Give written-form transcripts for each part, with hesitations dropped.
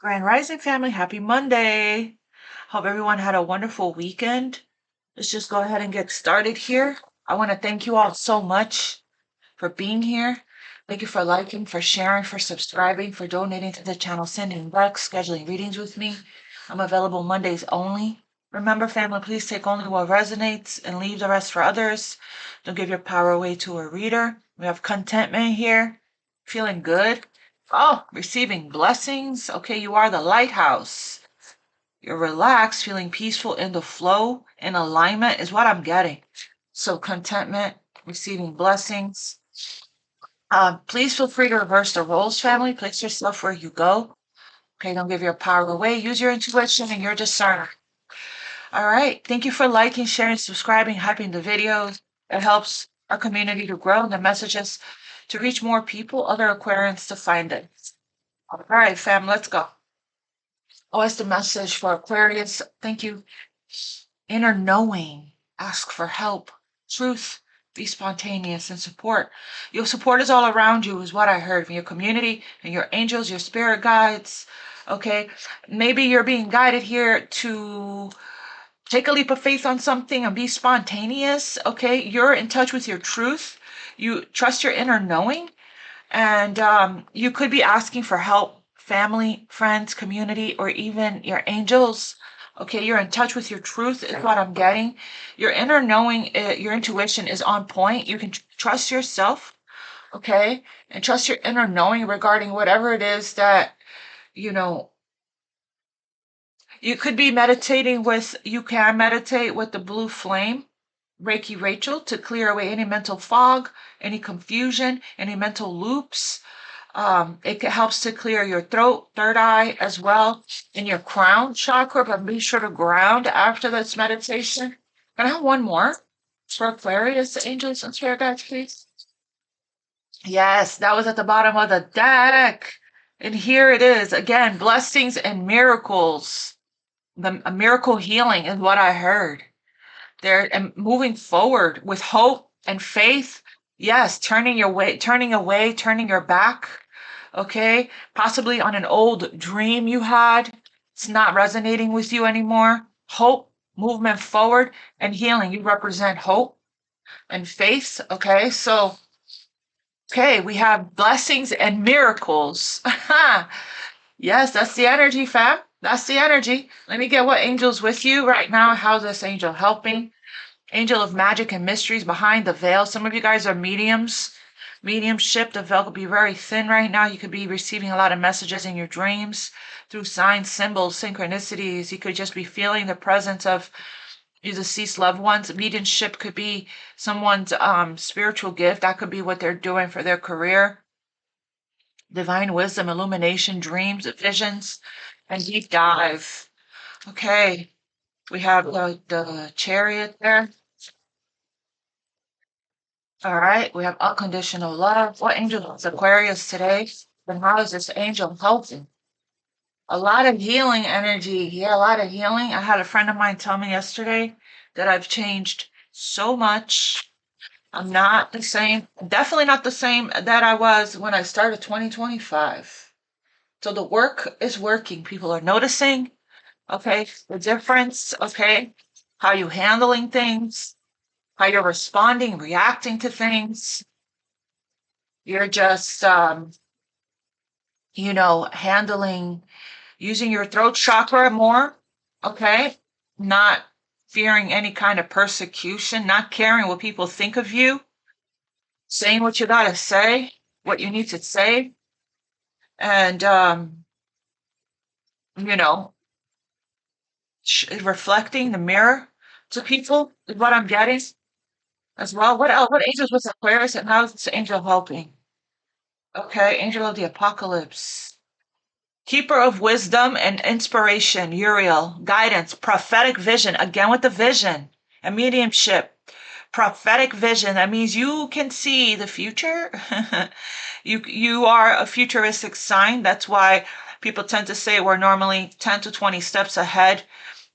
Grand Rising family, happy Monday. Hope everyone had a wonderful weekend. Let's just go ahead and get started here. I want to thank you all so much for being here. Thank you for liking, for sharing, for subscribing, for donating to the channel, sending bucks, scheduling readings with me. I'm available Mondays only. Remember, family, please take only what resonates and leave the rest for others. Don't give your power away to a reader. We have contentment here. Feeling good. Oh, receiving blessings. Okay, you are the lighthouse. You're relaxed, feeling peaceful in the flow, in alignment is what I'm getting. So contentment, receiving blessings. Please feel free to reverse the roles, family. Place yourself where you go. Okay, don't give your power away. Use your intuition and your discernment. All right. Thank you for liking, sharing, subscribing, hyping the videos. It helps our community to grow and the messages to reach more people, other Aquarians to find it. All right, fam, let's go. Oh, it's the message for Aquarius. Thank you. Inner knowing. Ask for help. Truth. Be spontaneous and support. Your support is all around you, is what I heard from your community and your angels, your spirit guides. Okay. Maybe you're being guided here to take a leap of faith on something and be spontaneous. Okay. You're in touch with your truth. You trust your inner knowing. And you could be asking for help, family, friends, community, or even your angels. Okay, you're in touch with your truth is what I'm getting. Your inner knowing, your intuition is on point. You can trust yourself, okay, and trust your inner knowing regarding whatever it is that, you could be meditating with, you can meditate with the blue flame, Reiki Rachel, to clear away any mental fog, any confusion, any mental loops. It helps to clear your throat, third eye as well, and your crown chakra, but be sure to ground after this meditation. Can I have one more for Aquarius, angels and spirit guides, please? Yes, that was at the bottom of the deck. And here it is again, blessings and miracles. A miracle healing is what I heard. They're moving forward with hope and faith. Yes, turning away, turning your back. Okay, possibly on an old dream you had. It's not resonating with you anymore. Hope, movement forward, and healing. You represent hope and faith. Okay, so, okay, we have blessings and miracles. Yes, that's the energy, fam. That's the energy. Let me get what angel's with you right now. How's this angel helping? Angel of magic and mysteries behind the veil. Some of you guys are mediums. Mediumship, the veil could be very thin right now. You could be receiving a lot of messages in your dreams through signs, symbols, synchronicities. You could just be feeling the presence of your deceased loved ones. Mediumship could be someone's spiritual gift. That could be what they're doing for their career. Divine wisdom, illumination, dreams, visions, and deep dive. Okay, we have the Chariot there. All right, we have unconditional love. What angel is Aquarius today? And how is this angel helping? A lot of healing energy. Yeah, a lot of healing. I had a friend of mine tell me yesterday that I've changed so much. I'm not the same, definitely not the same that I was when I started 2025. So the work is working. People are noticing, okay, the difference, okay, how you handling things, how you're responding, reacting to things. You're just, handling, using your throat chakra more, okay? Not fearing any kind of persecution, not caring what people think of you, saying what you gotta say, what you need to say, and, you know, reflecting the mirror to people is what I'm getting as well. What else? What angels with Aquarius and how is this angel helping? Okay, angel of the apocalypse. Keeper of wisdom and inspiration, Uriel, guidance, prophetic vision, again with the vision, and mediumship. Prophetic vision, that means you can see the future. You are a futuristic sign. That's why people tend to say we're normally 10 to 20 steps ahead.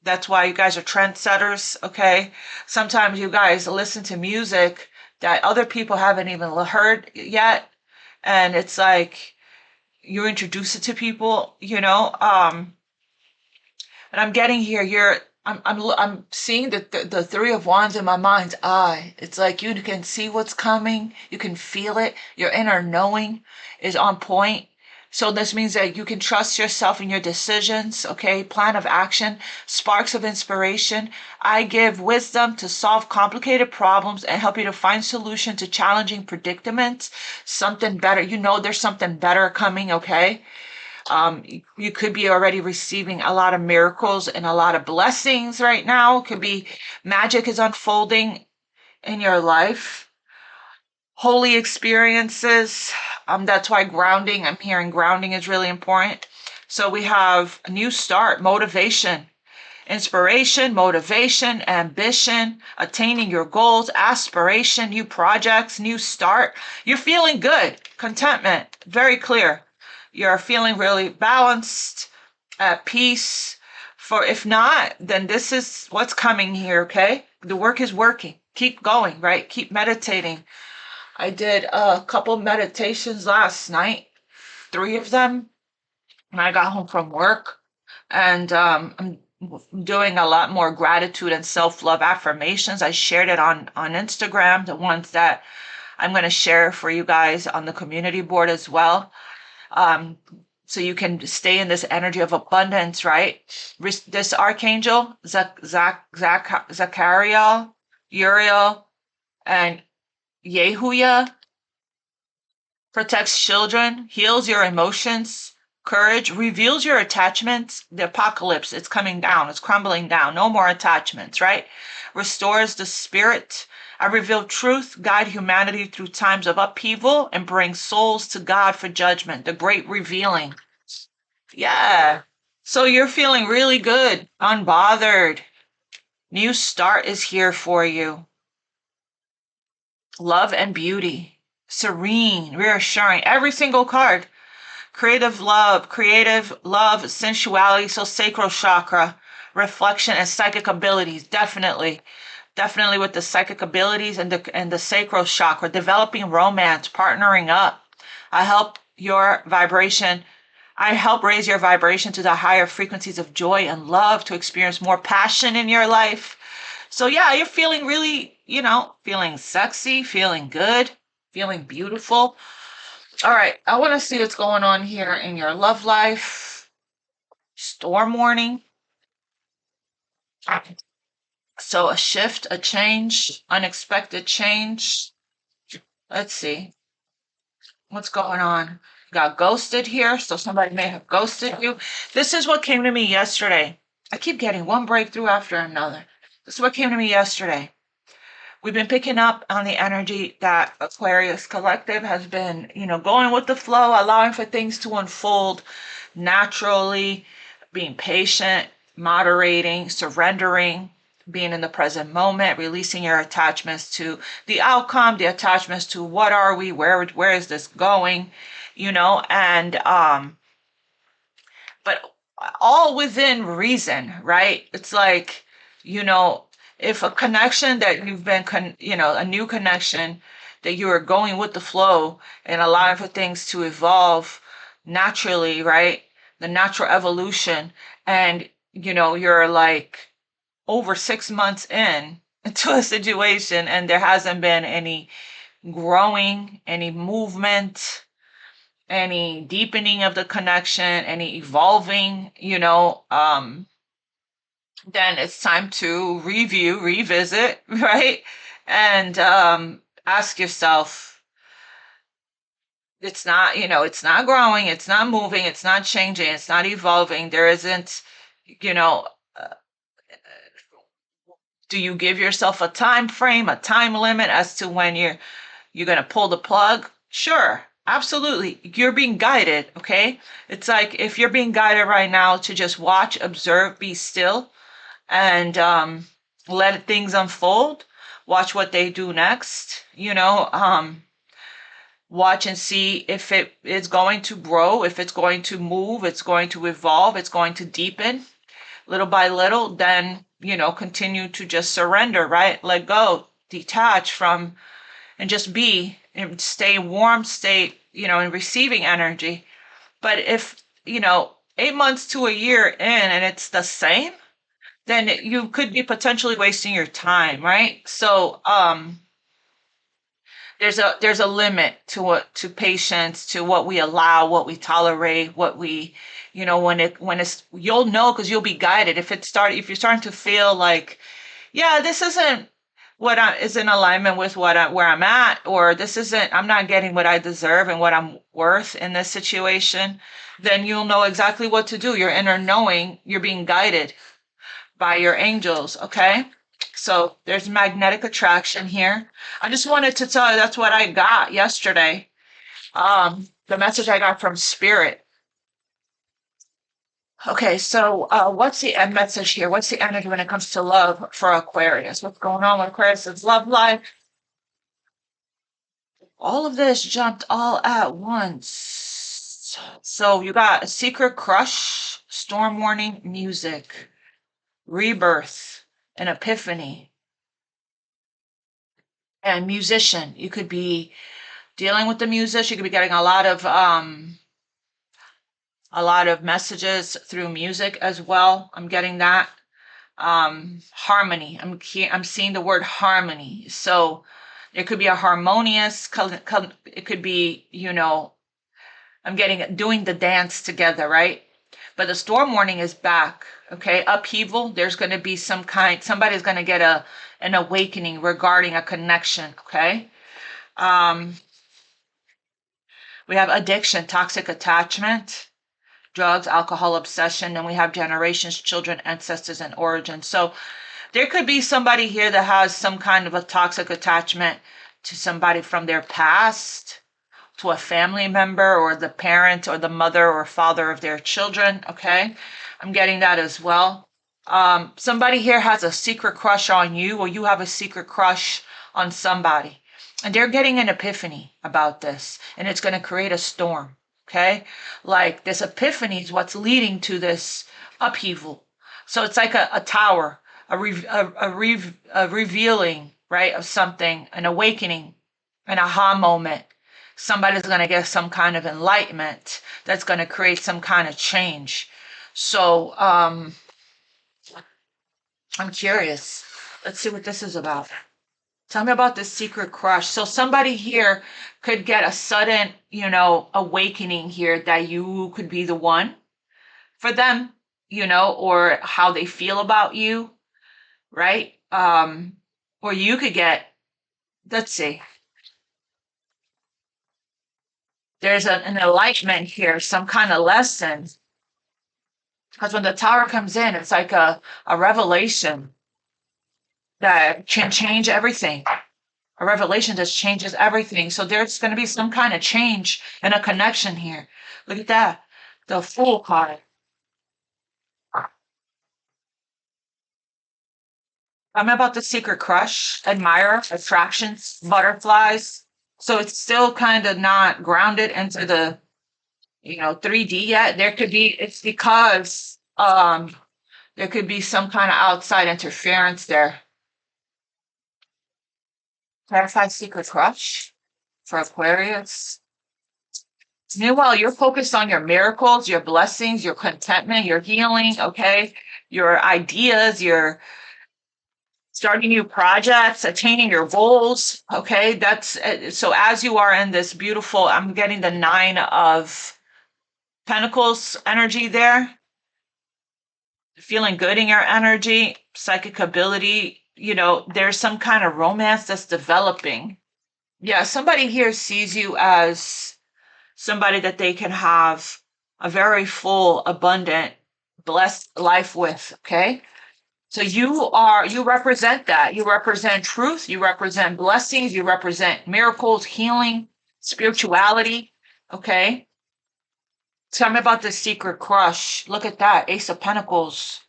That's why you guys are trendsetters, okay? Sometimes you guys listen to music that other people haven't even heard yet. And it's like, you introduce it to people, you know. And I'm getting here, I'm seeing the Three of Wands in my mind's eye. It's like you can see what's coming, you can feel it, your inner knowing is on point. So this means that you can trust yourself in your decisions, okay? Plan of action, sparks of inspiration. I give wisdom to solve complicated problems and help you to find solution to challenging predicaments. Something better, you know there's something better coming, okay? You could be already receiving a lot of miracles and a lot of blessings right now. Could be magic is unfolding in your life. Holy experiences. That's why grounding, I'm hearing grounding is really important. So we have a new start, motivation, inspiration, motivation, ambition, attaining your goals, aspiration, new projects, new start. You're feeling good, contentment, very clear. You're feeling really balanced, at peace. For if not, then this is what's coming here, okay? The work is working. Keep going, right? Keep meditating. I did a couple meditations last night, 3 of them, when I got home from work. And I'm doing a lot more gratitude and self-love affirmations. I shared it on Instagram, the ones that I'm going to share for you guys on the community board as well. So you can stay in this energy of abundance, right? This archangel, Zachariah, Uriel, and Yehuya, protects children, heals your emotions, courage, reveals your attachments. The apocalypse, it's coming down, it's crumbling down. No more attachments, right? Restores the spirit. I reveal truth, guide humanity through times of upheaval, and bring souls to God for judgment. The great revealing. Yeah. So you're feeling really good, unbothered. New start is here for you. Love and beauty. Serene, reassuring. Every single card. Creative love, sensuality, so sacral chakra, reflection, and psychic abilities. Definitely with the psychic abilities and the sacral chakra. Developing romance, partnering up. I help raise your vibration to the higher frequencies of joy and love to experience more passion in your life. So yeah, you're feeling really, feeling sexy, feeling good, feeling beautiful. All right, I want to see what's going on here in your love life. Storm warning. So a shift, a change, unexpected change. Let's see what's going on. Got ghosted here, so somebody may have ghosted you. This is what came to me yesterday. I keep getting one breakthrough after another. This is what came to me yesterday. We've been picking up on the energy that Aquarius collective has been, going with the flow, allowing for things to unfold naturally, being patient, moderating, surrendering, being in the present moment, releasing your attachments to the outcome, the attachments to what are we, where is this going, and but all within reason, right? It's like, if a connection that you've been, a new connection that you are going with the flow and allowing for things to evolve naturally, right? The natural evolution. And, you're like over 6 months into a situation and there hasn't been any growing, any movement, any deepening of the connection, any evolving, then it's time to revisit, right? And ask yourself, it's not, it's not growing, it's not moving, it's not changing, it's not evolving. There isn't, do you give yourself a time frame, a time limit as to when you're going to pull the plug? Sure. Absolutely. You're being guided, okay? It's like if you're being guided right now to just watch, observe, be still, and let things unfold. Watch what they do next. Watch and see if it is going to grow, if it's going to move, it's going to evolve, it's going to deepen little by little. Then, continue to just surrender, right? Let go, detach from, and just be, and stay warm, stay, in receiving energy. But if, 8 months to a year in and it's the same, then you could be potentially wasting your time, right? So, there's a limit to to patience, to what we allow, what we tolerate, what we, when it's, you'll know because you'll be guided. If you're starting to feel like, yeah, this isn't is in alignment with where I'm at, or I'm not getting what I deserve and what I'm worth in this situation, then you'll know exactly what to do. Your inner knowing, you're being guided by your angels, okay? So there's magnetic attraction here. I just wanted to tell you that's what I got yesterday. The message I got from Spirit. Okay, so what's the end message here? What's the energy when it comes to love for Aquarius? What's going on with Aquarius' love life? All of this jumped all at once. So you got a secret crush, storm warning, music, rebirth, an epiphany, and musician. You could be dealing with the music. You could be getting a lot of messages through music as well. I'm getting that. Harmony. I'm seeing the word harmony. So it could be a harmonious. It could be, I'm getting doing the dance together, right? But the storm warning is back. Okay, upheaval. There's going to be somebody's going to get an awakening regarding a connection. Okay. We have addiction, toxic attachment, drugs, alcohol, obsession, and we have generations, children, ancestors, and origins. So there could be somebody here that has some kind of a toxic attachment to somebody from their past, to a family member, or the parent or the mother or father of their children. Okay, I'm getting that as well. Somebody here has a secret crush on you, or you have a secret crush on somebody. And they're getting an epiphany about this, and it's going to create a storm. Okay, like this epiphany is what's leading to this upheaval. So it's like a tower, a revealing, right, of something, an awakening, an aha moment. Somebody's going to get some kind of enlightenment that's going to create some kind of change. So I'm curious. Let's see what this is about. Tell me about this secret crush. So somebody here could get a sudden, awakening here that you could be the one for them, or how they feel about you, right? Or you could get, let's see, there's an enlightenment here, some kind of lesson. Because when the tower comes in, it's like a revelation that can change everything. A revelation that changes everything. So there's going to be some kind of change and a connection here. Look at that. The Fool card. I'm about the secret crush, admirer, attractions, butterflies. So it's still kind of not grounded into the, 3D yet. It's because there could be some kind of outside interference there. Clarified secret crush for Aquarius. Meanwhile, you're focused on your miracles, your blessings, your contentment, your healing, okay? Your ideas, your starting new projects, attaining your goals, okay? So as you are in this beautiful, I'm getting the 9 of Pentacles energy there. Feeling good in your energy, psychic ability, there's some kind of romance that's developing. Yeah, somebody here sees you as somebody that they can have a very full, abundant, blessed life with, okay? So you represent that. You represent truth, you represent blessings, you represent miracles, healing, spirituality, okay? Tell me about the secret crush. Look at that, Ace of Pentacles.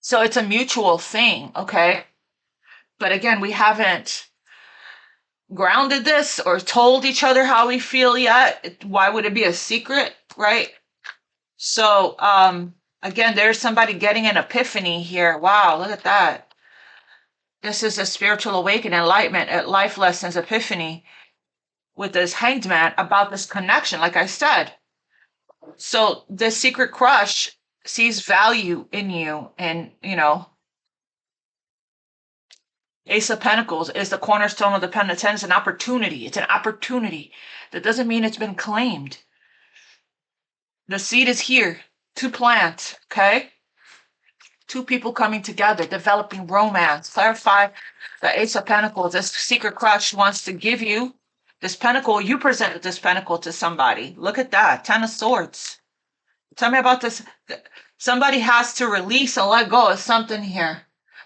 So it's a mutual thing, okay? But again, we haven't grounded this or told each other how we feel yet. Why would it be a secret, right? So again, there's somebody getting an epiphany here. Wow, look at that. This is a spiritual awakening, enlightenment, life lessons, epiphany. with this Hanged Man about this connection, like I said. So the secret crush sees value in you, and Ace of Pentacles is the cornerstone of the Pentaton. It's an opportunity. It's an opportunity. That doesn't mean it's been claimed. The seed is here to plant, okay? Two people coming together, developing romance. Clarify the Ace of Pentacles. This secret crush wants to give you this pentacle. You presented this pentacle to somebody. Look at that. 10 of Swords. Tell me about this. Somebody has to release and let go of something here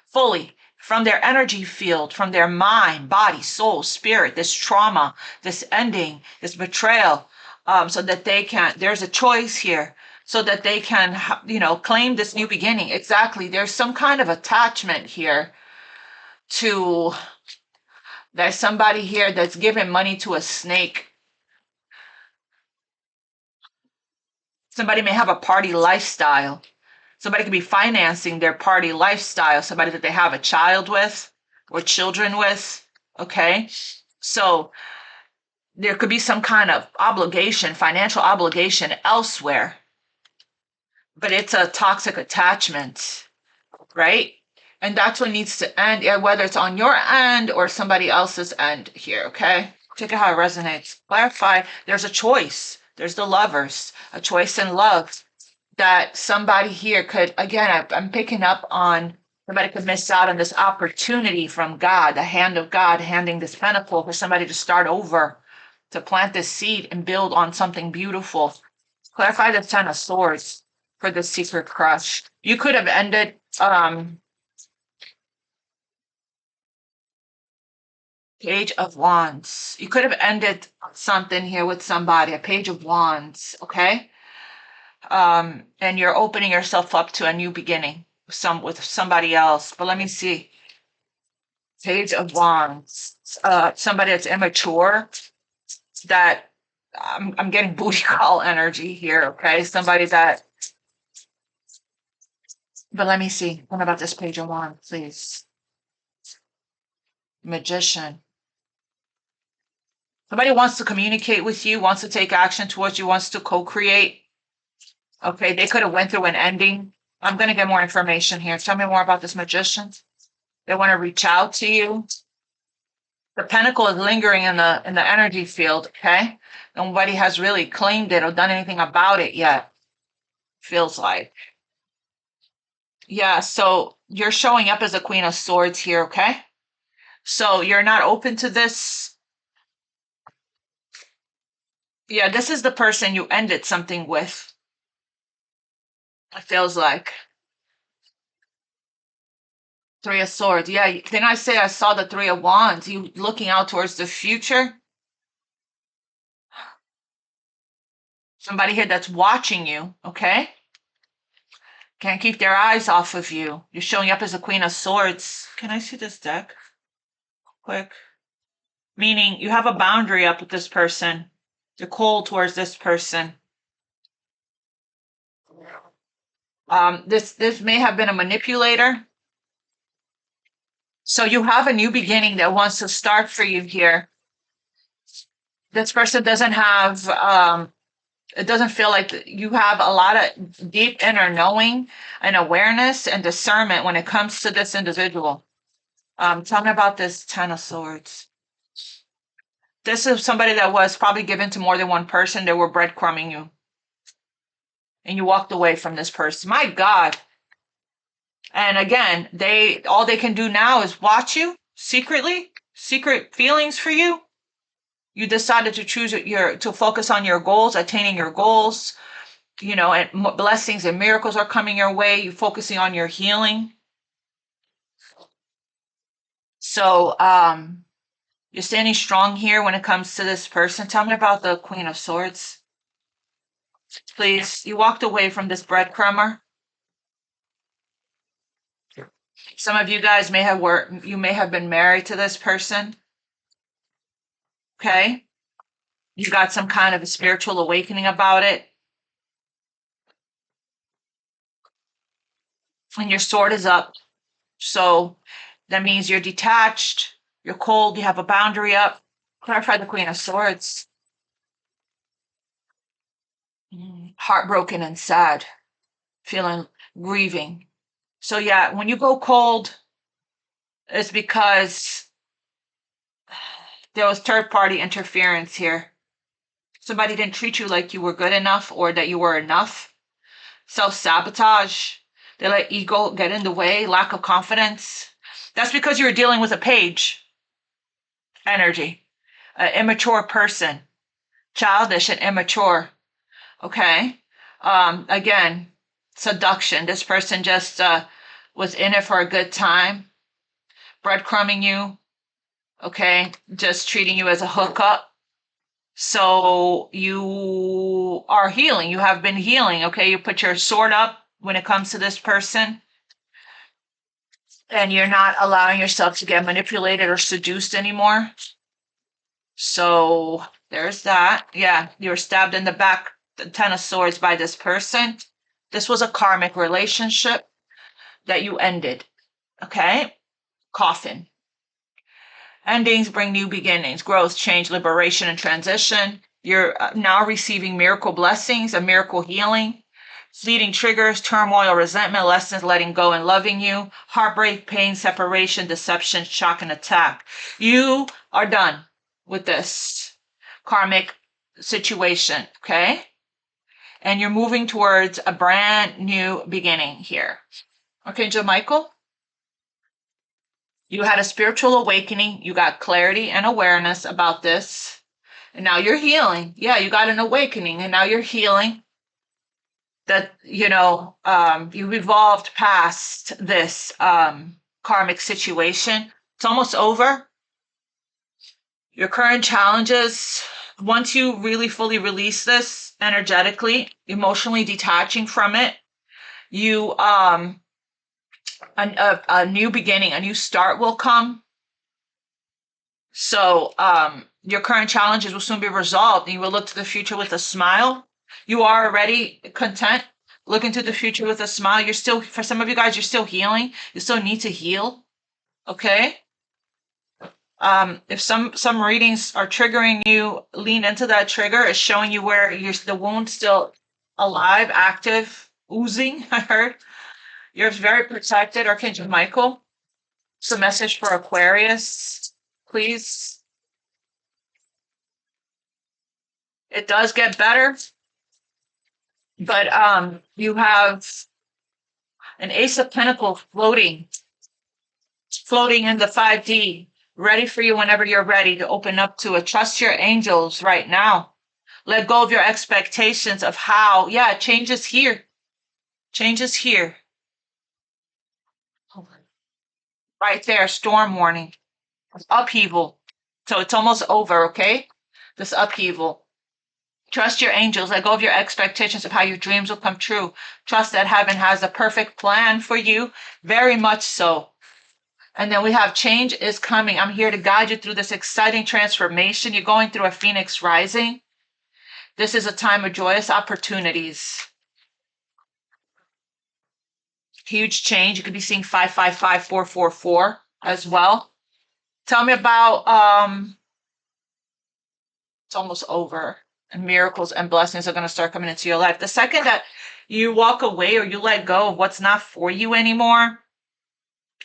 fully from their energy field, from their mind, body, soul, spirit, this trauma, this ending, this betrayal, so that they can, there's a choice here, so that they can, claim this new beginning. Exactly. There's some kind of attachment here to, there's somebody here that's giving money to a snake. Somebody may have a party lifestyle. Somebody could be financing their party lifestyle, somebody that they have a child with or children with, okay? So there could be some kind of obligation, financial obligation elsewhere, but it's a toxic attachment, right? And that's what needs to end, whether it's on your end or somebody else's end here, okay? Check out how it resonates. Clarify, there's a choice. There's the Lovers, a choice in love. That somebody here could, again, I'm picking up on somebody could miss out on this opportunity from God, the hand of God handing this pentacle for somebody to start over, to plant this seed and build on something beautiful. Clarify the 10 of Swords for the secret crush. You could have ended, Page of Wands. You could have ended something here with somebody, a Page of Wands, okay? And you're opening yourself up to a new beginning with somebody else. But let me see. Page of Wands. Somebody that's immature. That I'm getting booty call energy here. Okay, somebody that. But let me see. What about this Page of Wands, please? Magician. Somebody wants to communicate with you, wants to take action towards you, wants to co-create. Okay, they could have went through an ending. I'm going to get more information here. Tell me more about this Magician. They want to reach out to you. The pentacle is lingering in the energy field, okay? Nobody has really claimed it or done anything about it yet, feels like. Yeah, so you're showing up as a Queen of Swords here, okay? So you're not open to this. Yeah, this is the person you ended something with. It feels like. Three of Swords. Yeah, didn't I say I saw the Three of Wands? You looking out towards the future? Somebody here that's watching you, okay? Can't keep their eyes off of you. You're showing up as a Queen of Swords. Can I see this deck? Quick. Meaning you have a boundary up with this person. You're cold towards this person. This may have been a manipulator. So you have a new beginning that wants to start for you here. This person doesn't have, it doesn't feel like you have a lot of deep inner knowing and awareness and discernment when it comes to this individual. Tell me about this 10 of Swords. This is somebody that was probably given to more than one person. They were breadcrumbing you. And you walked away from this person. My God. And again, all they can do now is watch you secretly, secret feelings for you. You decided to choose to focus on your goals, attaining your goals, and blessings and miracles are coming your way. You're focusing on your healing. So, you're standing strong here when it comes to this person. Tell me about the Queen of Swords. Please, you walked away from this breadcrumber. Some of you guys may have been married to this person. Okay? You got some kind of a spiritual awakening about it. And your sword is up. So that means you're detached, you're cold, you have a boundary up. Clarify the Queen of Swords. Heartbroken and sad, feeling grieving. So yeah, when you go cold, it's because there was third party interference here. Somebody didn't treat you like you were good enough or that you were enough. Self-sabotage. They let ego get in the way, lack of confidence. That's because you're dealing with a page energy, an immature person, childish and immature. Okay. Again, seduction. This person just was in it for a good time, breadcrumbing you. Okay. Just treating you as a hookup. So you are healing. You have been healing. Okay. You put your sword up when it comes to this person, and you're not allowing yourself to get manipulated or seduced anymore. So there's that. Yeah, you were stabbed in the back, the Ten of Swords, by this person. This was a karmic relationship that you ended. Okay? Coffin. Endings bring new beginnings, growth, change, liberation, and transition. You're now receiving miracle blessings, a miracle healing. Fleeting triggers, turmoil, resentment, lessons, letting go and loving you, heartbreak, pain, separation, deception, shock, and attack. You are done with this karmic situation, okay? And you're moving towards a brand new beginning here. Archangel Michael, you had a spiritual awakening. You got clarity and awareness about this. And now you're healing. Yeah, you got an awakening and now you're healing. That, you've evolved past this karmic situation. It's almost over. Your current challenges, once you really fully release this energetically, emotionally detaching from it, you a new beginning, a new start will come. So your current challenges will soon be resolved, and you will look to the future with a smile. You are already content. Look into the future with a smile. You're still, for some of you guys, you're still healing. You still need to heal. Okay. If some readings are triggering you, lean into that trigger. It's showing you where the wound's still alive, active, oozing. I heard you're very protected. Archangel Michael. It's a message for Aquarius, please. It does get better, but you have an Ace of Pentacles floating in the 5D, ready for you whenever you're ready to open up to it. Trust your angels right now. Let go of your expectations of how, change is here. Change is here. Right there, storm warning, upheaval. So it's almost over, okay? This upheaval. Trust your angels. Let go of your expectations of how your dreams will come true. Trust that heaven has a perfect plan for you, very much so. And then we have change is coming. I'm here to guide you through this exciting transformation. You're going through a phoenix rising. This is a time of joyous opportunities. Huge change. You could be seeing 555444 as well. Tell me about it's almost over. And miracles and blessings are going to start coming into your life. The second that you walk away or you let go of what's not for you anymore,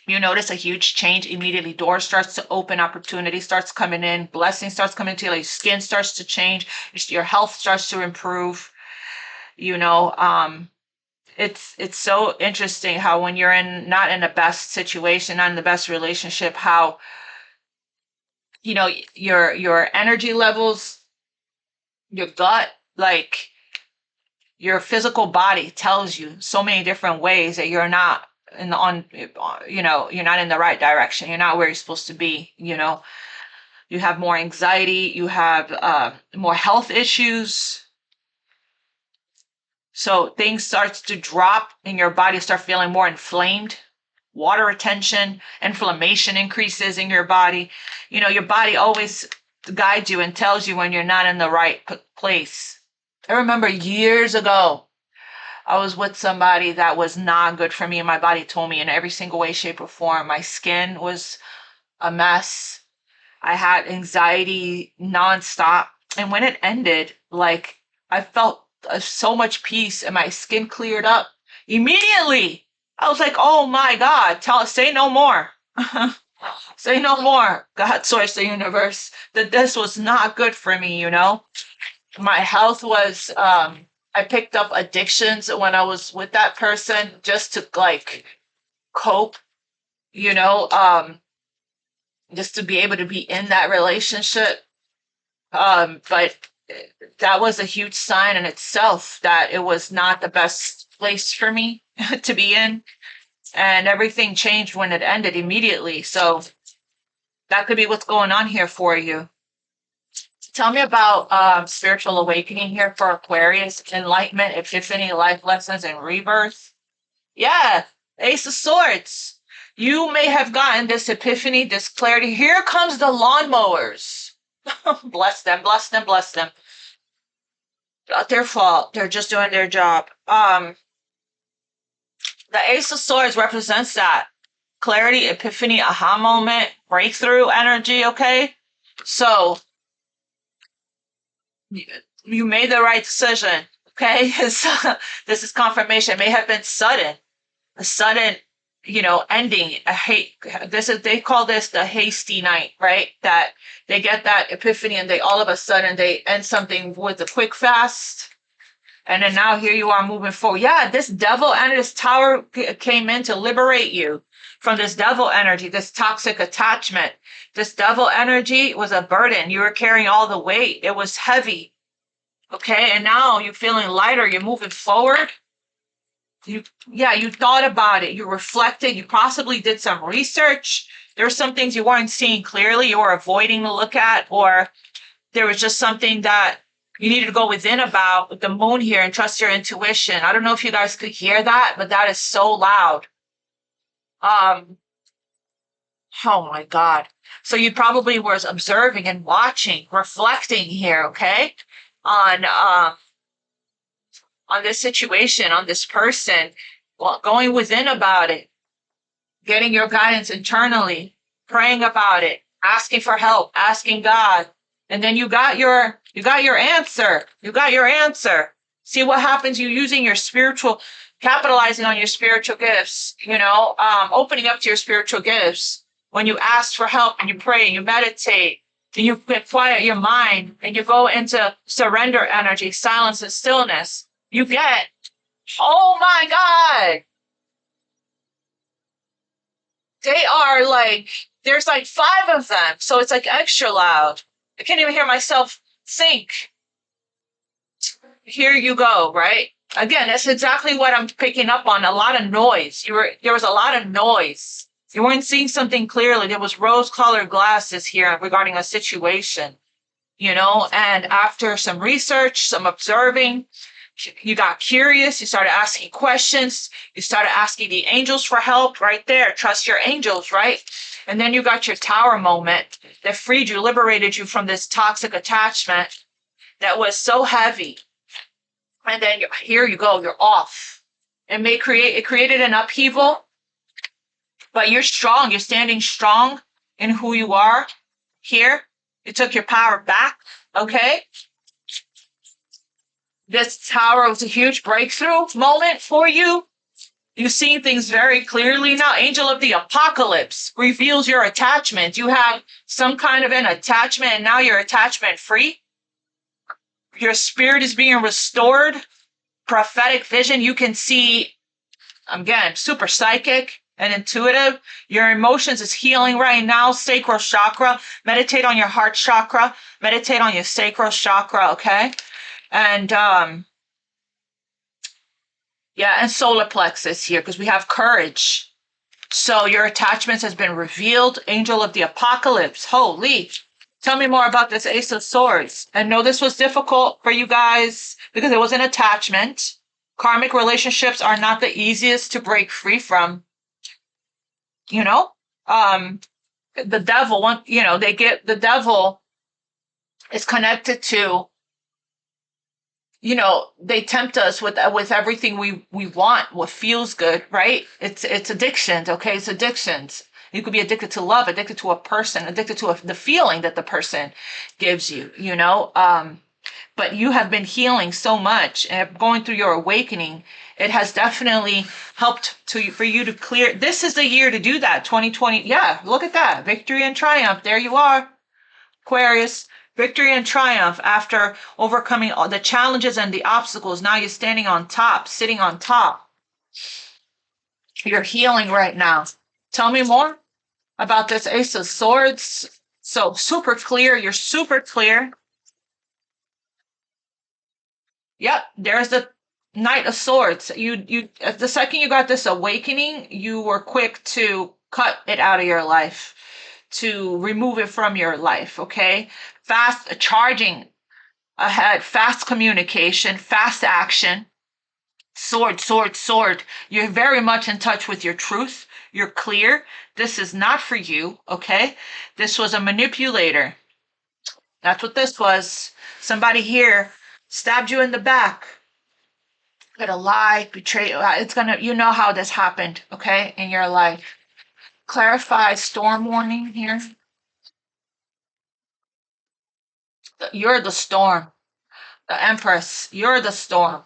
you notice a huge change immediately. Doors starts to open, opportunity starts coming in, blessing starts coming to you, your skin starts to change, your health starts to improve. It's so interesting how when you're not in the best situation, not in the best relationship, how your energy levels, your gut, like your physical body tells you so many different ways that you're not you're not in the right direction. You're not where you're supposed to be. You have more anxiety. You have more health issues. So things starts to drop in your body, start feeling more inflamed. Water retention, inflammation increases in your body. Your body always guides you and tells you when you're not in the right place. I remember years ago, I was with somebody that was not good for me, and my body told me in every single way, shape, or form. My skin was a mess. I had anxiety nonstop. And when it ended, like, I felt so much peace and my skin cleared up immediately. I was like, oh my God, say no more. Say no more. God, source, the universe, that this was not good for me, you know? My health was, I picked up addictions when I was with that person just to like cope, you know, just to be able to be in that relationship. But that was a huge sign in itself that it was not the best place for me to be in. And everything changed when it ended immediately. So that could be what's going on here for you. Tell me about spiritual awakening here for Aquarius, enlightenment, epiphany, life lessons, and rebirth. Yeah, Ace of Swords. You may have gotten this epiphany, this clarity. Here comes the lawnmowers. Bless them, bless them, bless them. Not their fault. They're just doing their job. The Ace of Swords represents that clarity, epiphany, aha moment, breakthrough energy. Okay, so you made the right decision. Okay, this is confirmation. It may have been sudden, a sudden, you know, ending. They call this the hasty night, right? That they get that epiphany and they all of a sudden they end something with a quick fast. And then now here you are moving forward. Yeah, this devil and this tower came in to liberate you from this devil energy, this toxic attachment. This devil energy was a burden. You were carrying all the weight. It was heavy. Okay, and now you're feeling lighter. You're moving forward. You thought about it. You reflected. You possibly did some research. There were some things you weren't seeing clearly. You were avoiding to look at, or there was just something that you needed to go within about with the moon here and trust your intuition. I don't know if you guys could hear that, but that is so loud. Oh my God. So you probably was observing and watching, reflecting here, okay? On this situation, on this person, well, going within about it, getting your guidance internally, praying about it, asking for help, asking God. And then you got your answer. You got your answer. See what happens. You using your spiritual, capitalizing on your spiritual gifts, you know, opening up to your spiritual gifts. When you ask for help and you pray and you meditate and you quiet your mind and you go into surrender energy, silence and stillness, you get, oh my God. They are like, there's like 5 of them. So it's like extra loud. I can't even hear myself think. Here you go, right? Again, that's exactly what I'm picking up on. A lot of noise. There was a lot of noise. You weren't seeing something clearly. There was rose-colored glasses here regarding a situation, you know, and after some research, some observing, you got curious. You started asking questions. You started asking the angels for help right there. Trust your angels, right? And then you got your tower moment that freed you, liberated you from this toxic attachment that was so heavy. And then here you go, you're off. It created an upheaval, but you're strong. You're standing strong in who you are here. You took your power back, okay? This tower was a huge breakthrough moment for you. You're seeing things very clearly now. Angel of the Apocalypse reveals your attachment. You have some kind of an attachment, and now you're attachment free. Your spirit is being restored. Prophetic vision. You can see, again, super psychic and intuitive. Your emotions is healing right now. Sacral chakra. Meditate on your heart chakra. Meditate on your sacral chakra, okay? And and solar plexus here because we have courage. So your attachments has been revealed. Angel of the Apocalypse. Holy. Tell me more about this Ace of Swords. I know this was difficult for you guys because it was an attachment. Karmic relationships are not the easiest to break free from. You know, the devil, the devil is connected to, you know, they tempt us with everything we want, what feels good, right? It's addictions, okay? It's addictions. You could be addicted to love, addicted to a person, addicted to the feeling that the person gives you, you know. But you have been healing so much and going through your awakening. It has definitely helped for you to clear. This is the year to do that. 2020. Yeah, look at that. Victory and triumph. There you are, Aquarius. Victory and triumph after overcoming all the challenges and the obstacles. Now you're standing on top, sitting on top. You're healing right now. Tell me more about this Ace of Swords. So super clear. You're super clear. Yep, there's the Knight of Swords. You the second you got this awakening, you were quick to cut it out of your life, to remove it from your life, okay? Fast charging ahead, fast communication, fast action. Sword, sword, sword. You're very much in touch with your truth. You're clear. This is not for you, okay? This was a manipulator. That's what this was. Somebody here stabbed you in the back. Could a lie, betray. It's gonna, you know how this happened, okay, in your life. Clarify storm warning here. You're the storm. The Empress, you're the storm.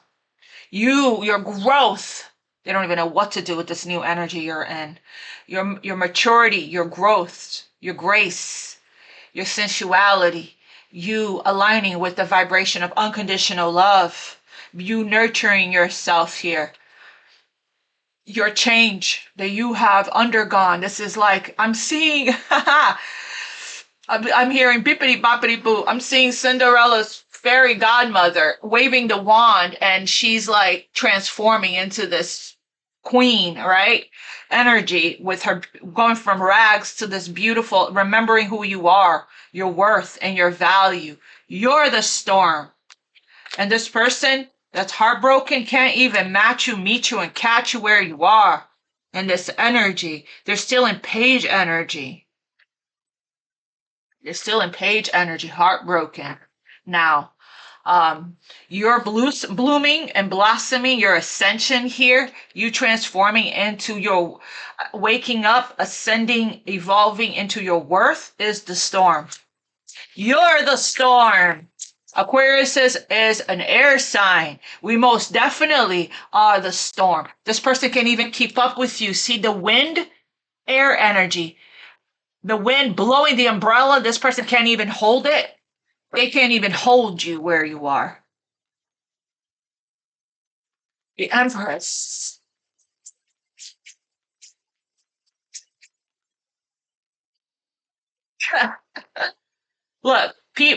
Your growth. They don't even know what to do with this new energy you're in. Your maturity, your growth, your grace, your sensuality, you aligning with the vibration of unconditional love, you nurturing yourself here, your change that you have undergone. This is like, I'm seeing, I'm hearing bippity boppity boo. I'm seeing Cinderella's fairy godmother waving the wand and she's like transforming into this queen, right? Energy with her going from rags to this beautiful, remembering who you are, your worth and your value. You're the storm. And this person that's heartbroken can't even match you, meet you, and catch you where you are. And this energy, they're still in page energy. They're still in page energy, heartbroken. Now, you're blooming and blossoming, your ascension here, you transforming into your waking up, ascending, evolving into your worth is the storm. You're the storm. Aquarius is an air sign. We most definitely are the storm. This person can even keep up with you. See the wind, air energy. The wind blowing the umbrella, this person can't even hold it. They can't even hold you where you are. The Empress. Look,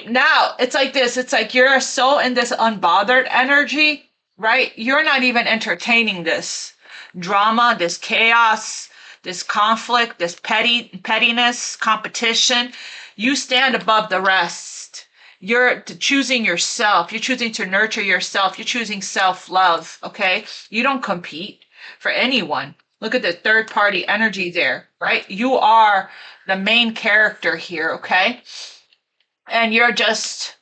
now it's like this. It's like you're so in this unbothered energy, right? You're not even entertaining this drama, this chaos, this conflict, this pettiness, competition. You stand above the rest. You're choosing yourself. You're choosing to nurture yourself. You're choosing self-love, okay? You don't compete for anyone. Look at the third party energy there, right? You are the main character here, okay? And you're just,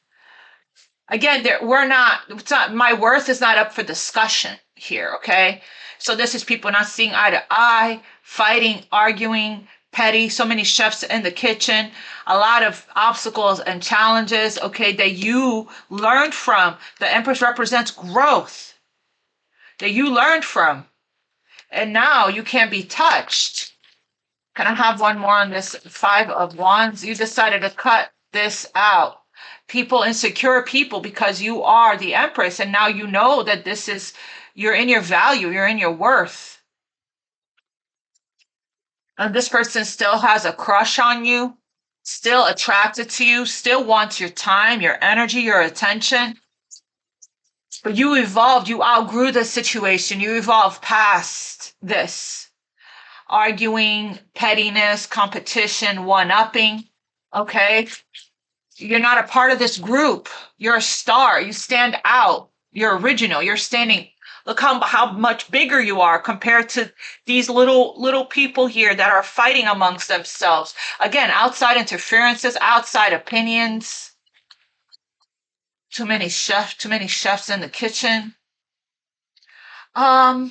again, it's not, my worth is not up for discussion here, okay? So this is people not seeing eye to eye, fighting, arguing, petty, so many chefs in the kitchen, a lot of obstacles and challenges, okay, that you learned from. The Empress represents growth that you learned from. And now you can't be touched. Can I have one more on this Five of Wands? You decided to cut this out. People, insecure people, because you are the Empress and now you know that this is, you're in your value, you're in your worth. And this person still has a crush on you, still attracted to you, still wants your time, your energy, your attention. But you evolved, you outgrew the situation, you evolved past this. Arguing, pettiness, competition, one-upping, okay? You're not a part of this group. You're a star. You stand out. You're original. You're standing. Look how much bigger you are compared to these little people here that are fighting amongst themselves. Again, outside interferences, outside opinions. Too many chefs in the kitchen. So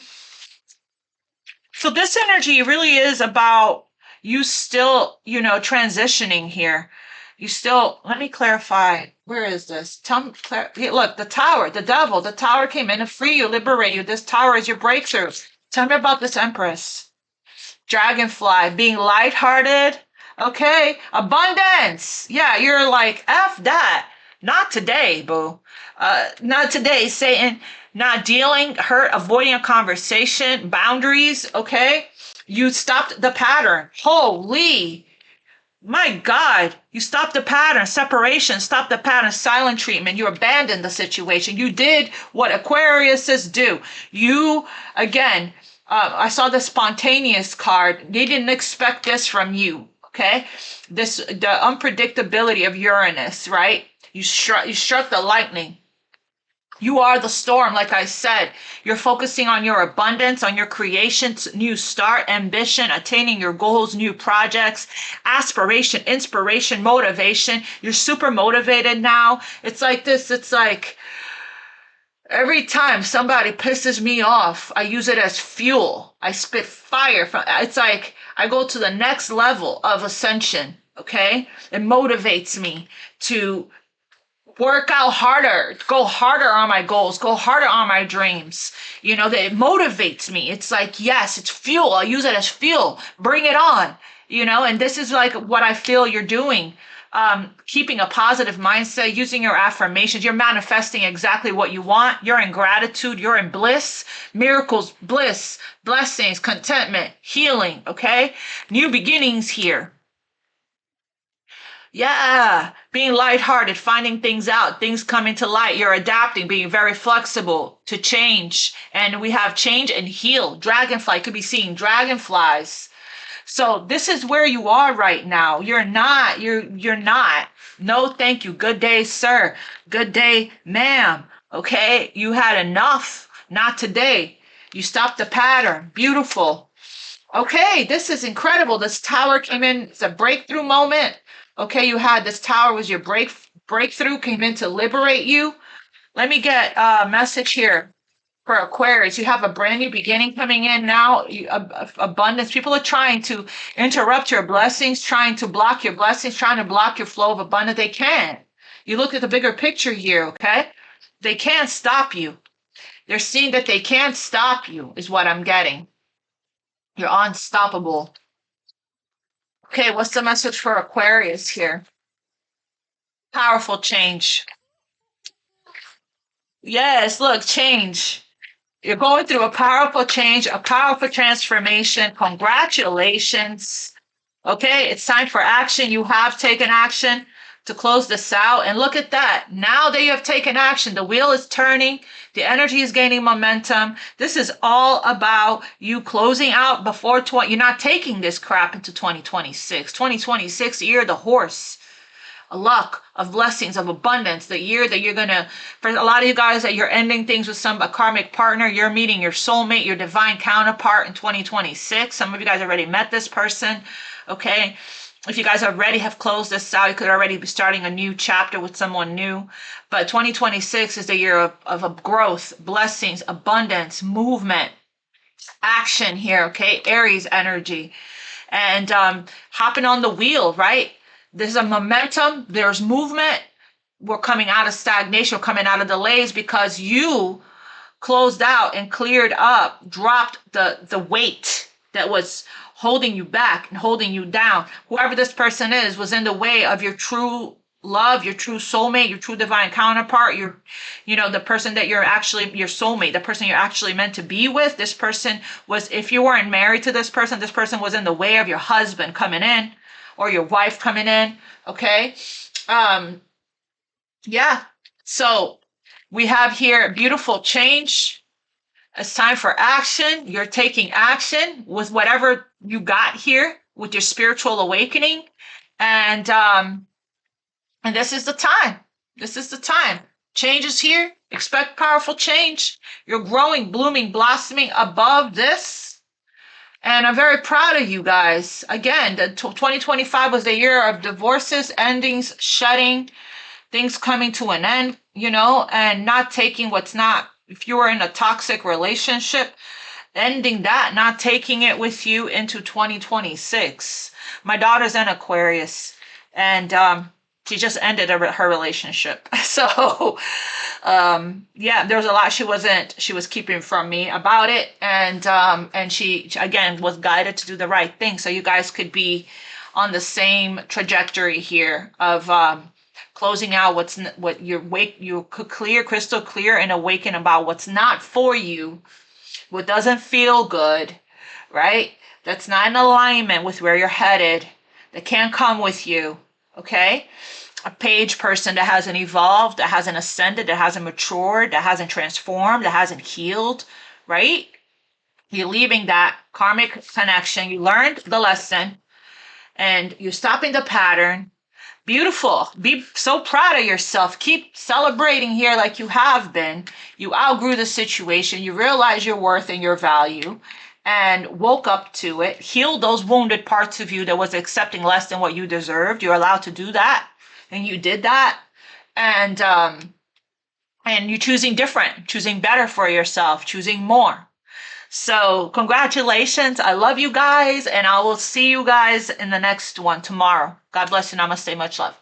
this energy really is about you still, transitioning here. You still, let me clarify. Where is this? Look, the tower, the devil, the tower came in to free you, liberate you. This tower is your breakthrough. Tell me about this Empress. Dragonfly, being lighthearted. Okay. Abundance. Yeah, you're like, F that. Not today, boo. Not today, Satan. Not dealing, hurt, avoiding a conversation, boundaries. Okay. You stopped the pattern. Holy. My God, you stopped the pattern, separation, stopped the pattern, silent treatment. You abandoned the situation. You did what Aquariuses do. You, again, I saw the spontaneous card. They didn't expect this from you. Okay, the unpredictability of Uranus, right? You struck the lightning. You are the storm, like I said. You're focusing on your abundance, on your creations, new start, ambition, attaining your goals, new projects, aspiration, inspiration, motivation. You're super motivated now. It's like this. It's like every time somebody pisses me off, I use it as fuel. I spit fire from. It's like I go to the next level of ascension. Okay, it motivates me to work out harder, go harder on my goals, go harder on my dreams. That it motivates me. It's like, yes, it's fuel. I use it as fuel. Bring it on. And this is like what I feel you're doing. Keeping a positive mindset, using your affirmations. You're manifesting exactly what you want. You're in gratitude. You're in bliss, miracles, bliss, blessings, contentment, healing. Okay. New beginnings here. Yeah, being lighthearted, finding things out, things coming to light. You're adapting, being very flexible to change. And we have change and heal. Dragonfly, could be seeing dragonflies. So this is where you are right now. You're not. No, thank you. Good day, sir. Good day, ma'am. Okay, you had enough. Not today. You stopped the pattern. Beautiful. Okay, this is incredible. This tower came in. It's a breakthrough moment. Okay, you had this tower was your breakthrough, came in to liberate you. Let me get a message here for Aquarius. You have a brand new beginning coming in now. Abundance. People are trying to interrupt your blessings, trying to block your blessings, trying to block your flow of abundance. They can't. You look at the bigger picture here, okay? They can't stop you. They're seeing that they can't stop you, is what I'm getting. You're unstoppable. Okay, what's the message for Aquarius here? Powerful change. Yes, look, change. You're going through a powerful change, a powerful transformation. Congratulations. Okay, it's time for action. You have taken action to close this out. And look at that. Now that you have taken action, the wheel is turning. The energy is gaining momentum. This is all about you closing out before you're not taking this crap into 2026. 2026, year the horse. A luck of blessings, of abundance, the year that you're gonna, for a lot of you guys, that you're ending things with a karmic partner, you're meeting your soulmate, your divine counterpart in 2026. Some of you guys already met this person. Okay, if you guys already have closed this out, you could already be starting a new chapter with someone new. But 2026 is the year of growth, blessings, abundance, movement, action here. Okay, Aries energy, and hopping on the wheel, right? There's a momentum, there's movement. We're coming out of stagnation, we're coming out of delays because you closed out and cleared up, dropped the weight that was holding you back and holding you down. Whoever this person is was in the way of your true love, your true soulmate, your true divine counterpart, the person that you're actually, your soulmate, the person you're actually meant to be with. This person was, if you weren't married to this person was in the way of your husband coming in, or your wife coming in. Okay. Yeah. So we have here a beautiful change. It's time for action. You're taking action with whatever you got here with your spiritual awakening. And this is the time. This is the time. Change is here. Expect powerful change. You're growing, blooming, blossoming above this. And I'm very proud of you guys. Again, the 2025 was the year of divorces, endings, shedding, things coming to an end, and not taking what's not. If you were in a toxic relationship, ending that, not taking it with you into 2026. My daughter's an Aquarius, and she just ended her relationship. So, yeah, there was a lot she was keeping from me about it, and she again was guided to do the right thing. So you guys could be on the same trajectory here of closing out what you could clear, crystal clear, and awaken about what's not for you, what doesn't feel good, right? That's not in alignment with where you're headed. That can't come with you, okay? A page person that hasn't evolved, that hasn't ascended, that hasn't matured, that hasn't transformed, that hasn't healed, right? You're leaving that karmic connection. You learned the lesson and you're stopping the pattern. Beautiful. Be so proud of yourself. Keep celebrating here like you have been. You outgrew the situation. You realize your worth and your value and woke up to it. Healed those wounded parts of you that was accepting less than what you deserved. You're allowed to do that. And you did that. And you're choosing different, choosing better for yourself, choosing more. So congratulations. I love you guys, and I will see you guys in the next one tomorrow. God bless you. Namaste. Much love.